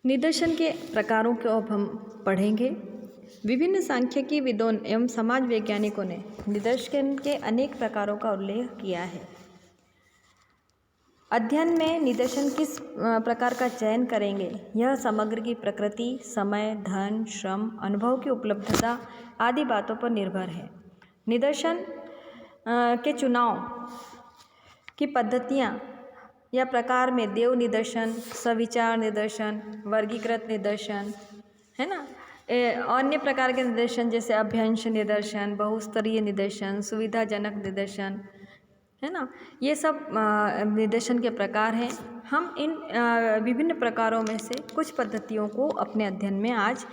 निदर्शन के प्रकारों को अब हम पढ़ेंगे। विभिन्न सांख्यिकी विदों एवं समाज वैज्ञानिकों ने निदर्शन के अनेक प्रकारों का उल्लेख किया है। अध्ययन में निदर्शन किस प्रकार का चयन करेंगे, यह समग्र की प्रकृति, समय, धन, श्रम, अनुभव की उपलब्धता आदि बातों पर निर्भर है। निदर्शन के चुनाव की पद्धतियाँ या प्रकार में देव निदर्शन, सविचार निदर्शन, वर्गीकृत निदर्शन, है ना, अन्य प्रकार के निदर्शन जैसे अभ्यंश निदर्शन, बहुस्तरीय निदर्शन, सुविधाजनक निदर्शन, है ना, ये सब निदर्शन के प्रकार हैं। हम इन विभिन्न प्रकारों में से कुछ पद्धतियों को अपने अध्ययन में आज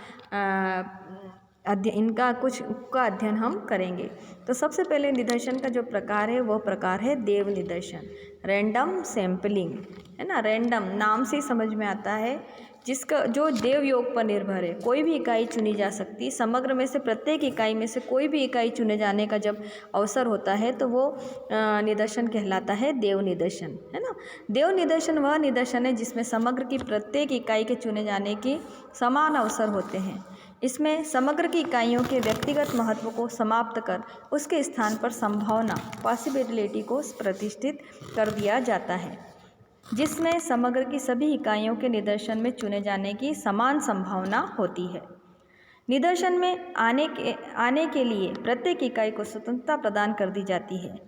इनका कुछ का अध्ययन हम करेंगे। तो सबसे पहले निदर्शन का जो प्रकार है वह प्रकार है देव निदर्शन, रैंडम सैम्पलिंग, है ना। रैंडम नाम से ही समझ में आता है, जिसका जो देव योग पर निर्भर है। कोई भी इकाई चुनी जा सकती, समग्र में से प्रत्येक इकाई में से कोई भी इकाई चुने जाने का जब अवसर होता है तो वो निदर्शन कहलाता है देव निदर्शन, है ना। देव निदर्शन वह निदर्शन है जिसमें समग्र की प्रत्येक इकाई के चुने जाने की समान अवसर होते हैं। इसमें समग्र की इकाइयों के व्यक्तिगत महत्व को समाप्त कर उसके स्थान पर संभावना, पॉसिबिलिटी को प्रतिष्ठित कर दिया जाता है, जिसमें समग्र की सभी इकाइयों के निदर्शन में चुने जाने की समान संभावना होती है। निदर्शन में आने के लिए प्रत्येक इकाई को स्वतंत्रता प्रदान कर दी जाती है।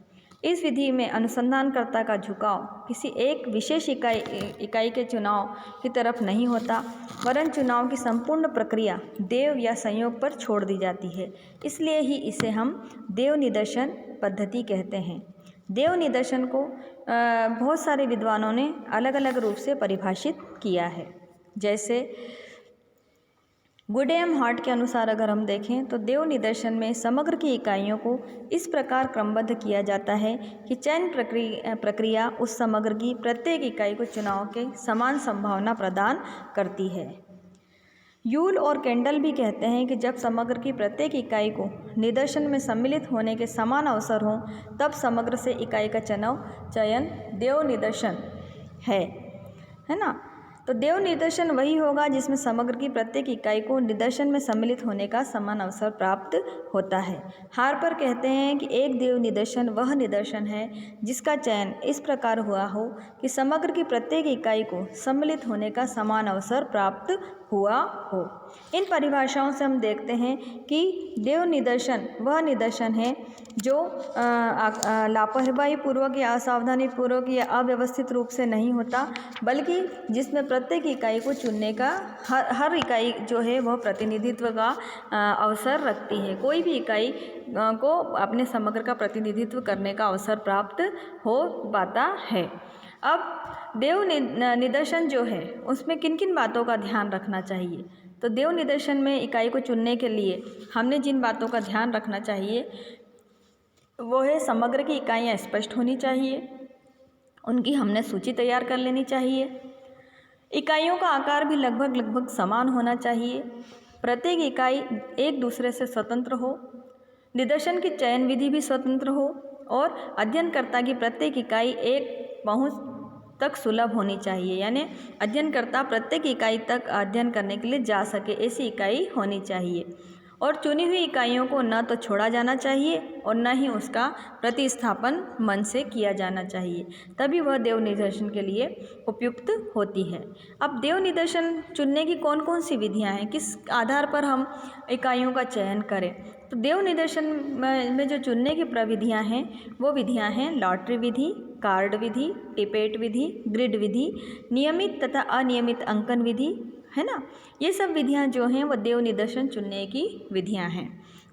इस विधि में अनुसंधानकर्ता का झुकाव किसी एक विशेष इकाई के चुनाव की तरफ नहीं होता, वरन चुनाव की संपूर्ण प्रक्रिया देव या संयोग पर छोड़ दी जाती है। इसलिए ही इसे हम देव निदर्शन पद्धति कहते हैं। देव निदर्शन को बहुत सारे विद्वानों ने अलग अलग रूप से परिभाषित किया है। जैसे गुडेम हार्ट के अनुसार अगर हम देखें तो देव निदर्शन में समग्र की इकाइयों को इस प्रकार क्रमबद्ध किया जाता है कि चयन प्रक्रिया उस समग्र की प्रत्येक इकाई को चुनाव के समान संभावना प्रदान करती है। यूल और कैंडल भी कहते हैं कि जब समग्र की प्रत्येक इकाई को निदर्शन में सम्मिलित होने के समान अवसर हों, तब समग्र से इकाई का चयन देव निदर्शन है ना। तो देव निदर्शन वही होगा जिसमें समग्र की प्रत्येक इकाई को निदर्शन में सम्मिलित होने का समान अवसर प्राप्त होता है। हार्पर कहते हैं कि एक देव निदर्शन वह निदर्शन है जिसका चयन इस प्रकार हुआ हो कि समग्र की प्रत्येक इकाई को सम्मिलित होने का समान अवसर प्राप्त हुआ हो। इन परिभाषाओं से हम देखते हैं कि देव निदर्शन वह निदर्शन है जो लापरवाही पूर्वक या असावधानी पूर्वक या अव्यवस्थित रूप से नहीं होता, बल्कि जिसमें प्रत्येक इकाई को चुनने का हर इकाई जो है वह प्रतिनिधित्व का अवसर रखती है। कोई भी इकाई को अपने समग्र का प्रतिनिधित्व करने का अवसर प्राप्त हो पाता है। अब देव निदर्शन जो है उसमें किन किन बातों का ध्यान रखना चाहिए। तो देव निदर्शन में इकाई को चुनने के लिए हमने जिन बातों का ध्यान रखना चाहिए वो है, समग्र की इकाइयाँ स्पष्ट होनी चाहिए, उनकी हमने सूची तैयार कर लेनी चाहिए। इकाइयों का आकार भी लगभग समान होना चाहिए। प्रत्येक इकाई एक दूसरे से स्वतंत्र हो। निदर्शन की चयन विधि भी स्वतंत्र हो और अध्ययनकर्ता की प्रत्येक इकाई एक पहुंच तक सुलभ होनी चाहिए, यानी अध्ययनकर्ता प्रत्येक इकाई तक अध्ययन करने के लिए जा सके, ऐसी इकाई होनी चाहिए। और चुनी हुई इकाइयों को न तो छोड़ा जाना चाहिए और न ही उसका प्रतिस्थापन मन से किया जाना चाहिए, तभी वह देव निदर्शन के लिए उपयुक्त होती है। अब देव निदर्शन चुनने की कौन कौन सी विधियां हैं, किस आधार पर हम इकाइयों का चयन करें। तो देव निदर्शन में जो चुनने की प्रविधियां हैं वो विधियां हैं लॉटरी विधि, कार्ड विधि, टिपेट विधि, ग्रिड विधि, नियमित तथा अनियमित अंकन विधि, है ना। ये सब विधियां जो हैं वो देव निदर्शन चुनने की विधियां हैं।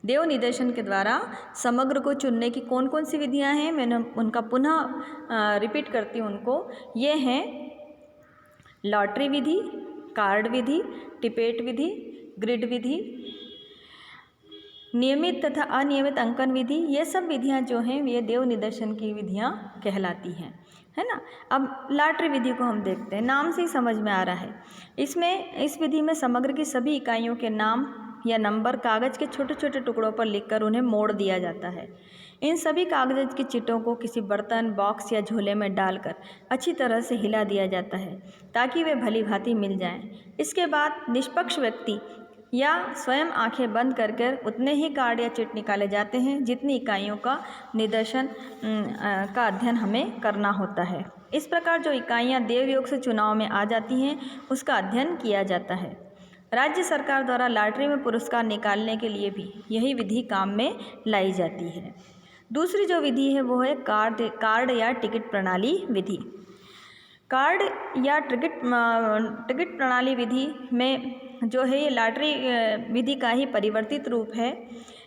देव निदर्शन के द्वारा समग्र को चुनने की कौन कौन सी विधियां हैं, मैंने उनका पुनः रिपीट करती हूँ उनको। ये हैं लॉटरी विधि, कार्ड विधि, टिपेट विधि, ग्रिड विधि, नियमित तथा अनियमित अंकन विधि। ये सब विधियां जो हैं ये देव निदर्शन की विधियां कहलाती हैं, है ना। अब लॉटरी विधि को हम देखते हैं, नाम से ही समझ में आ रहा है। इस विधि में समग्र की सभी इकाइयों के नाम या नंबर कागज के छोटे छोटे टुकड़ों पर लिखकर उन्हें मोड़ दिया जाता है। इन सभी कागज़ की चिटों को किसी बर्तन, बॉक्स या झोले में डालकर अच्छी तरह से हिला दिया जाता है ताकि वे भली भांति मिल जाएं। इसके बाद निष्पक्ष व्यक्ति या स्वयं आंखें बंद कर कर उतने ही कार्ड या चिट निकाले जाते हैं जितनी इकाइयों का निदर्शन का अध्ययन हमें करना होता है। इस प्रकार जो इकाइयाँ देवयोग से चुनाव में आ जाती हैं उसका अध्ययन किया जाता है। राज्य सरकार द्वारा लॉटरी में पुरस्कार निकालने के लिए भी यही विधि काम में लाई जाती है। दूसरी जो विधि है वो है कार्ड या टिकट प्रणाली विधि। कार्ड या टिकट प्रणाली विधि में जो है ये लॉटरी विधि का ही परिवर्तित रूप है।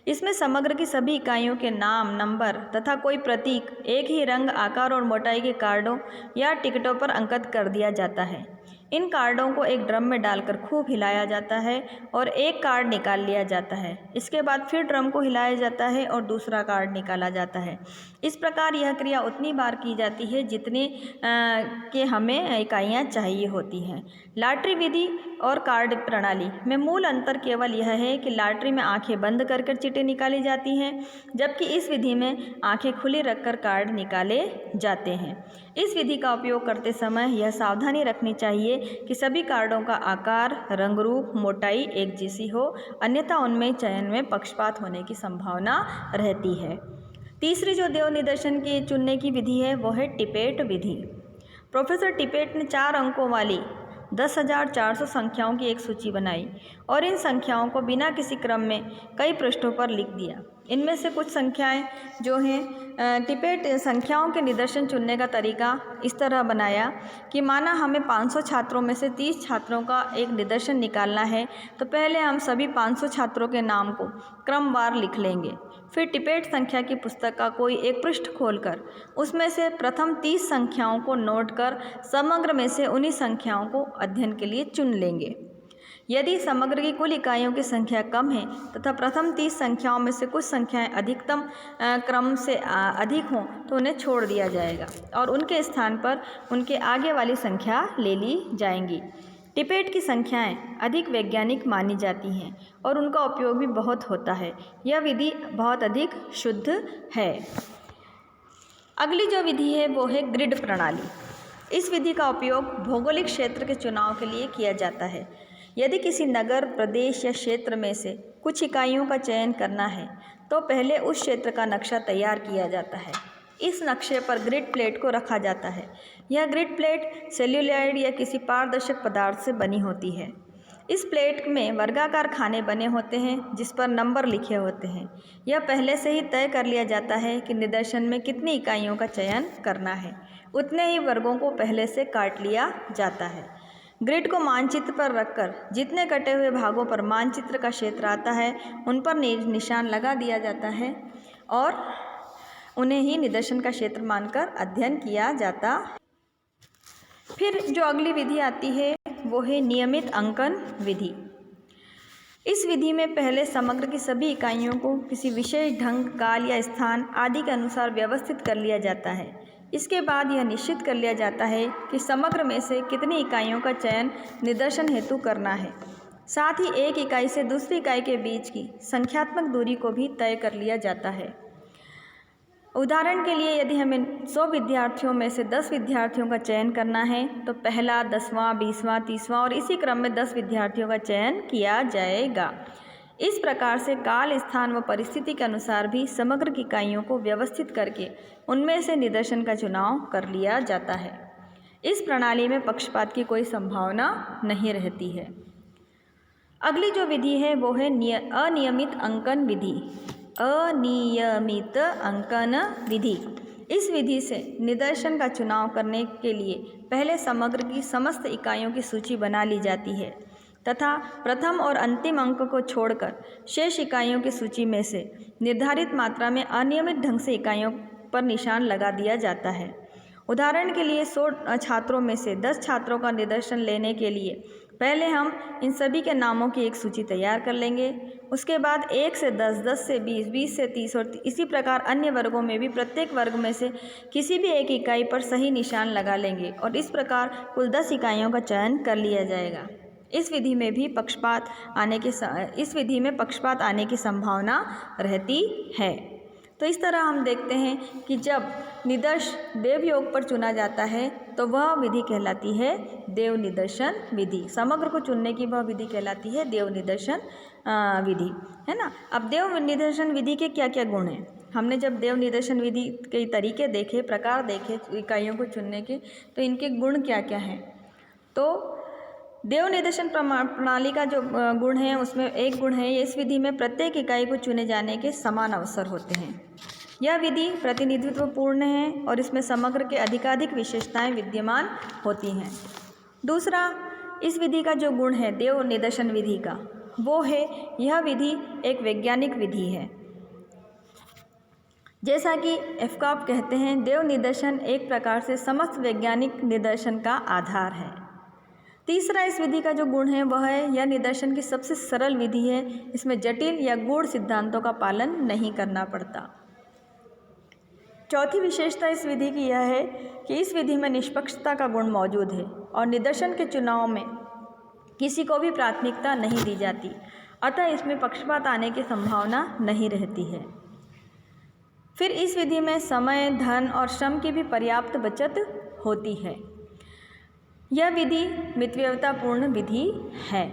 इसमें समग्र की सभी इकाइयों के नाम, नंबर तथा कोई प्रतीक एक ही रंग, आकार और मोटाई के कार्डों या टिकटों पर अंकित कर दिया जाता है। इन कार्डों को एक ड्रम में डालकर खूब हिलाया जाता है और एक कार्ड निकाल लिया जाता है। इसके बाद फिर ड्रम को हिलाया जाता है और दूसरा कार्ड निकाला जाता है। इस प्रकार यह क्रिया उतनी बार की जाती है जितने के हमें इकाइयाँ चाहिए होती हैं। लॉटरी विधि और कार्ड प्रणाली में मूल अंतर केवल यह है कि लॉटरी में आंखें बंद कर कर चिटें निकाली जाती हैं, जबकि इस विधि में आंखें खुली रखकर कार्ड निकाले जाते हैं। इस विधि का उपयोग करते समय यह सावधानी रखनी चाहिए कि सभी कार्डों का आकार, रंग रूप, मोटाई एक जैसी हो, अन्यथा उनमें चयन में पक्षपात होने की संभावना रहती है। तीसरी जो देव निदर्शन की चुनने की विधि है वो है टिपेट विधि। प्रोफेसर टिपेट ने 4 अंकों वाली 10,400 संख्याओं की एक सूची बनाई और इन संख्याओं को बिना किसी क्रम में कई पृष्ठों पर लिख दिया। इनमें से कुछ संख्याएं जो हैं टिपेट संख्याओं के निदर्शन चुनने का तरीका इस तरह बनाया कि माना हमें 500 छात्रों में से 30 छात्रों का एक निदर्शन निकालना है, तो पहले हम सभी 500 छात्रों के नाम को क्रमवार लिख लेंगे। फिर टिपेट संख्या की पुस्तक का कोई एक पृष्ठ खोलकर उसमें से प्रथम 30 संख्याओं को नोट कर समग्र में से उन्हीं संख्याओं को अध्ययन के लिए चुन लेंगे। यदि समग्र की कुल इकाइयों की संख्या कम है तथा प्रथम 30 संख्याओं में से कुछ संख्याएं अधिकतम क्रम से अधिक हों तो उन्हें छोड़ दिया जाएगा और उनके स्थान पर उनके आगे वाली संख्या ले ली जाएंगी। टिपेट की संख्याएं अधिक वैज्ञानिक मानी जाती हैं और उनका उपयोग भी बहुत होता है। यह विधि बहुत अधिक शुद्ध है। अगली जो विधि है वो है ग्रिड प्रणाली। इस विधि का उपयोग भौगोलिक क्षेत्र के चुनाव के लिए किया जाता है। यदि किसी नगर, प्रदेश या क्षेत्र में से कुछ इकाइयों का चयन करना है तो पहले उस क्षेत्र का नक्शा तैयार किया जाता है। इस नक्शे पर ग्रिड प्लेट को रखा जाता है। यह ग्रिड प्लेट सेल्यूलॉइड या किसी पारदर्शक पदार्थ से बनी होती है। इस प्लेट में वर्गाकार खाने बने होते हैं जिस पर नंबर लिखे होते हैं। यह पहले से ही तय कर लिया जाता है कि निदर्शन में कितनी इकाइयों का चयन करना है। उतने ही वर्गों को पहले से काट लिया जाता है। ग्रिड को मानचित्र पर रखकर जितने कटे हुए भागों पर मानचित्र का क्षेत्र आता है उन पर निशान लगा दिया जाता है और उन्हें ही निदर्शन का क्षेत्र मानकर अध्ययन किया जाता है। फिर जो अगली विधि आती है वो है नियमित अंकन विधि। इस विधि में पहले समग्र की सभी इकाइयों को किसी विशेष ढंग, काल या स्थान आदि के अनुसार व्यवस्थित कर लिया जाता है। इसके बाद यह निश्चित कर लिया जाता है कि समग्र में से कितनी इकाइयों का चयन निदर्शन हेतु करना है। साथ ही एक इकाई से दूसरी इकाई के बीच की संख्यात्मक दूरी को भी तय कर लिया जाता है। उदाहरण के लिए यदि हमें 100 विद्यार्थियों में से 10 विद्यार्थियों का चयन करना है तो पहला, 10वां, 20वां, 30वां और इसी क्रम में 10 विद्यार्थियों का चयन किया जाएगा। इस प्रकार से काल, स्थान व परिस्थिति के अनुसार भी समग्र की इकाइयों को व्यवस्थित करके उनमें से निदर्शन का चुनाव कर लिया जाता है। इस प्रणाली में पक्षपात की कोई संभावना नहीं रहती है। अगली जो विधि है वो है अनियमित अंकन विधि। अनियमित अंकन विधि। इस विधि से निदर्शन का चुनाव करने के लिए पहले समग्र की समस्त इकाइयों की सूची बना ली जाती है तथा प्रथम और अंतिम अंक को छोड़कर शेष इकाइयों की सूची में से निर्धारित मात्रा में अनियमित ढंग से इकाइयों पर निशान लगा दिया जाता है। उदाहरण के लिए 100 छात्रों में से 10 छात्रों का निदर्शन लेने के लिए पहले हम इन सभी के नामों की एक सूची तैयार कर लेंगे। उसके बाद 1 से 10, 10 से 20, 20 से 30 और इसी प्रकार अन्य वर्गों में भी प्रत्येक वर्ग में से किसी भी एक इकाई पर सही निशान लगा लेंगे और इस प्रकार कुल 10 इकाइयों का चयन कर लिया जाएगा। इस विधि में पक्षपात आने की संभावना रहती है। तो इस तरह हम देखते हैं कि जब निदर्श देव योग पर चुना जाता है तो वह विधि कहलाती है देव निदर्शन विधि। समग्र को चुनने की वह विधि कहलाती है देव निदर्शन विधि, है ना। अब देव निदर्शन विधि के क्या क्या गुण हैं? हमने जब देव निदर्शन विधि के तरीके देखे, प्रकार देखे इकाइयों को चुनने के, तो इनके गुण क्या क्या हैं? तो देव निदर्शन प्रणाली का जो गुण है उसमें एक गुण है, इस विधि में प्रत्येक इकाई को चुने जाने के समान अवसर होते हैं। यह विधि प्रतिनिधित्वपूर्ण है और इसमें समग्र के अधिकाधिक विशेषताएं विद्यमान होती हैं। दूसरा, इस विधि का जो गुण है देव निदर्शन विधि का, वो है यह विधि एक वैज्ञानिक विधि है। जैसा कि एफकाप कहते हैं, देव निदर्शन एक प्रकार से समस्त वैज्ञानिक निदर्शन का आधार है। तीसरा, इस विधि का जो गुण है वह है यह निदर्शन की सबसे सरल विधि है। इसमें जटिल या गूढ़ सिद्धांतों का पालन नहीं करना पड़ता। चौथी विशेषता इस विधि की यह है कि इस विधि में निष्पक्षता का गुण मौजूद है और निदर्शन के चुनाव में किसी को भी प्राथमिकता नहीं दी जाती, अतः इसमें पक्षपात आने की संभावना नहीं रहती है। फिर इस विधि में समय, धन और श्रम की भी पर्याप्त बचत होती है। यह विधि मितव्ययतापूर्ण विधि है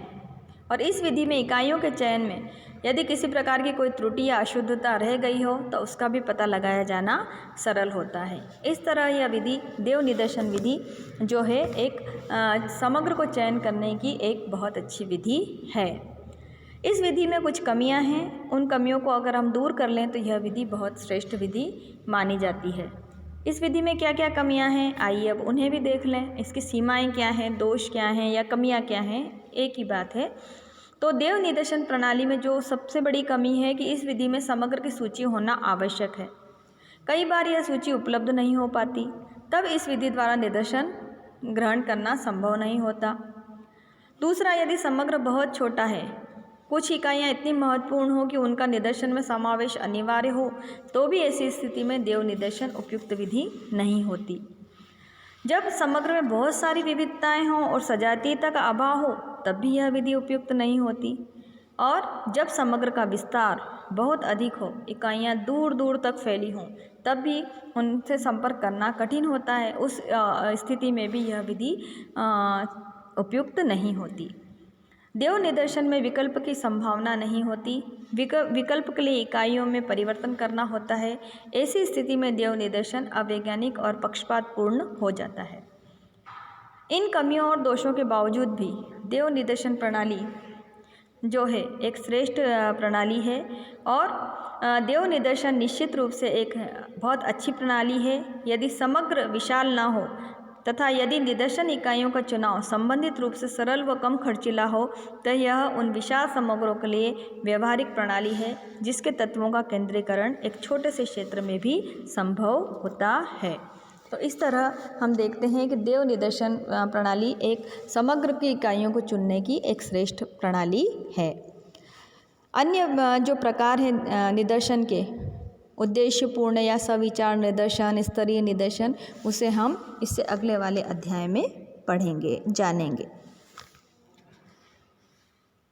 और इस विधि में इकाइयों के चयन में यदि किसी प्रकार की कोई त्रुटि या अशुद्धता रह गई हो तो उसका भी पता लगाया जाना सरल होता है। इस तरह यह विधि देव निदर्शन विधि जो है एक समग्र को चयन करने की एक बहुत अच्छी विधि है। इस विधि में कुछ कमियां हैं, उन कमियों को अगर हम दूर कर लें तो यह विधि बहुत श्रेष्ठ विधि मानी जाती है। इस विधि में क्या क्या कमियां हैं, आइए अब उन्हें भी देख लें। इसकी सीमाएं क्या हैं, दोष क्या हैं या कमियां क्या हैं, एक ही बात है। तो देव निदर्शन प्रणाली में जो सबसे बड़ी कमी है कि इस विधि में समग्र की सूची होना आवश्यक है। कई बार यह सूची उपलब्ध नहीं हो पाती, तब इस विधि द्वारा निदर्शन ग्रहण करना संभव नहीं होता। दूसरा, यदि समग्र बहुत छोटा है, कुछ इकाइयाँ इतनी महत्वपूर्ण हो कि उनका निदर्शन में समावेश अनिवार्य हो, तो भी ऐसी स्थिति में देव निदर्शन उपयुक्त विधि नहीं होती। जब समग्र में बहुत सारी विविधताएं हों और सजातीयता का अभाव हो, तब भी यह विधि उपयुक्त नहीं होती। और जब समग्र का विस्तार बहुत अधिक हो, इकाइयाँ दूर दूर तक फैली हों, तब भी उनसे संपर्क करना कठिन होता है। उस स्थिति में भी यह विधि उपयुक्त नहीं होती। देव निदर्शन में विकल्प की संभावना नहीं होती। विकल्प के लिए इकाइयों में परिवर्तन करना होता है। ऐसी स्थिति में देव निदर्शन अवैज्ञानिक और पक्षपातपूर्ण हो जाता है। इन कमियों और दोषों के बावजूद भी देव निदर्शन प्रणाली जो है एक श्रेष्ठ प्रणाली है और देव निदर्शन निश्चित रूप से एक बहुत अच्छी प्रणाली है। यदि समग्र विशाल ना हो तथा यदि निदर्शन इकाइयों का चुनाव संबंधित रूप से सरल व कम खर्चीला हो, तो यह उन विशाल समग्रों के लिए व्यवहारिक प्रणाली है जिसके तत्वों का केंद्रीकरण एक छोटे से क्षेत्र में भी संभव होता है। तो इस तरह हम देखते हैं कि देव निदर्शन प्रणाली एक समग्र की इकाइयों को चुनने की एक श्रेष्ठ प्रणाली है। अन्य जो प्रकार हैं निदर्शन के, उद्देश्यपूर्ण या सविचार निदर्शन, स्तरीय निदर्शन, उसे हम इससे अगले वाले अध्याय में पढ़ेंगे, जानेंगे।